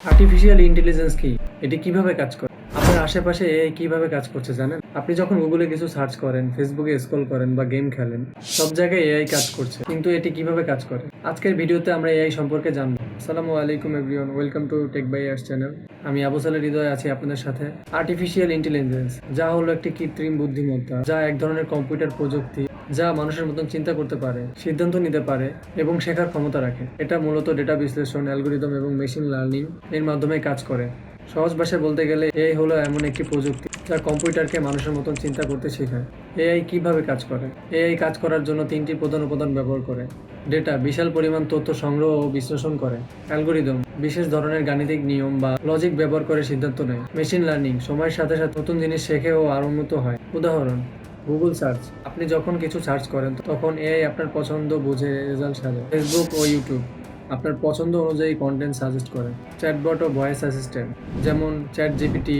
Artificial intelligence কি? এটি কিভাবে কাজ করে? আপনার আশেপাশে এআই কিভাবে কাজ করছে জানেন? আপনি যখন গুগলে কিছু সার্চ করেন, ফেসবুকে স্ক্রল করেন বা গেম খেলেন, সব জায়গায় এআই কাজ করছে। কিন্তু এটি কিভাবে কাজ করে? আজকের ভিডিওতে আমরা এআই সম্পর্কে জানবো। আসসালামু আলাইকুম everyone, welcome to Tech by Years channel. আমি আবু সালের হৃদয় আছি আপনাদের সাথে। আর্টিফিশিয়াল ইন্টেলিজেন্স যা হলো একটি কৃত্রিম বুদ্ধিমত্তা, যা এক ধরনের কম্পিউটার প্রযুক্তি যা মানুষের মতন চিন্তা করতে পারে, সিদ্ধান্ত নিতে পারে এবং শেখার ক্ষমতা রাখে। এটা মূলত ডেটা বিশ্লেষণ, অ্যালগোরিদম এবং মেশিন লার্নিং এর মাধ্যমে কাজ করে। সহজ ভাষায় বলতে গেলে এআই হলো এমন একটি প্রযুক্তি যা কম্পিউটারকে মানুষের মতন চিন্তা করতে শেখায়। এআই কিভাবে কাজ করে? এআই কাজ করার জন্য তিনটি প্রধান উপাদান ব্যবহার করে। ডেটা, বিশাল পরিমাণ তথ্য সংগ্রহ ও বিশ্লেষণ করে। অ্যালগোরিদম, বিশেষ ধরনের গাণিতিক নিয়ম বা লজিক ব্যবহার করে সিদ্ধান্ত নেয়। মেশিন লার্নিং, সময়ের সাথে সাথে নতুন জিনিস শেখে ও আরো উন্নত হয়। উদাহরণ, গুগল সার্চ। আপনি যখন কিছু সার্চ করেন তখন এআই আপনার পছন্দ বুঝে রেজাল্ট সাজে। ফেসবুক ও ইউটিউব আপনার পছন্দ অনুযায়ী কন্টেন্ট সাজেস্ট করে। চ্যাটবট ও ভয়েস অ্যাসিস্ট্যান্ট যেমন চ্যাট জিপিটি,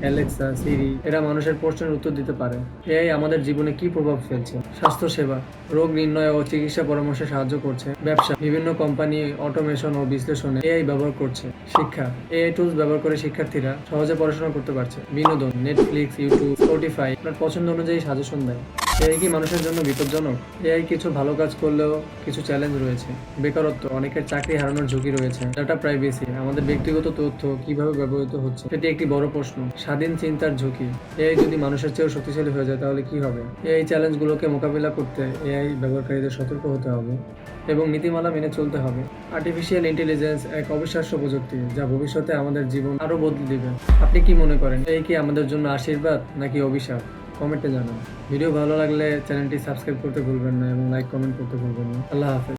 অ্যালেক্সা, সিরি এরা মানুষের প্রশ্নের উত্তর দিতে পারে। এআই আমাদের জীবনে কি প্রভাব ফেলছে? স্বাস্থ্যসেবা, রোগ নির্ণয় ও চিকিৎসা পরামর্শে সাহায্য করছে। ব্যবসা, বিভিন্ন কোম্পানি অটোমেশন ও বিশ্লেষণে এআই ব্যবহার করছে। শিক্ষা, এআই টুলস ব্যবহার করে শিক্ষার্থীরা সহজে পড়াশোনা করতে পারছে। বিনোদন, নেটফ্লিক্স, ইউটিউব, স্পটিফাই আপনার পছন্দ অনুযায়ী সাজেশন দেয়। এআই কি মানুষের জন্য বিপজ্জনক? এআই কিছু ভালো কাজ করলেও কিছু চ্যালেঞ্জ রয়েছে। বেকারত্ব, অনেকের চাকরি হারানোর ঝুঁকি রয়েছে। ডাটা প্রাইভেসি, আমাদের ব্যক্তিগত তথ্য কিভাবে ব্যবহৃত হচ্ছে সেটি একটি বড় প্রশ্ন। স্বাধীন চিন্তার ঝুঁকি, এআই যদি মানুষের চেয়েও শক্তিশালী হয়ে যায় তাহলে কি হবে? এই চ্যালেঞ্জগুলোকে মোকাবিলা করতে এআই ব্যবহারকারীদের সতর্ক হতে হবে এবং নীতিমালা মেনে চলতে হবে। আর্টিফিশিয়াল ইন্টেলিজেন্স এক অবিশ্বাস্য প্রযুক্তি যা ভবিষ্যতে আমাদের জীবন আরো বদলে দিবে। আপনি কি মনে করেন এই কি আমাদের জন্য আশীর্বাদ নাকি অভিশাপ? কমেন্টে জানান। ভিডিও ভালো লাগলে চ্যানেলটি সাবস্ক্রাইব করতে ভুলবেন না এবং লাইক কমেন্ট করতে ভুলবেন না। আল্লাহ হাফেজ।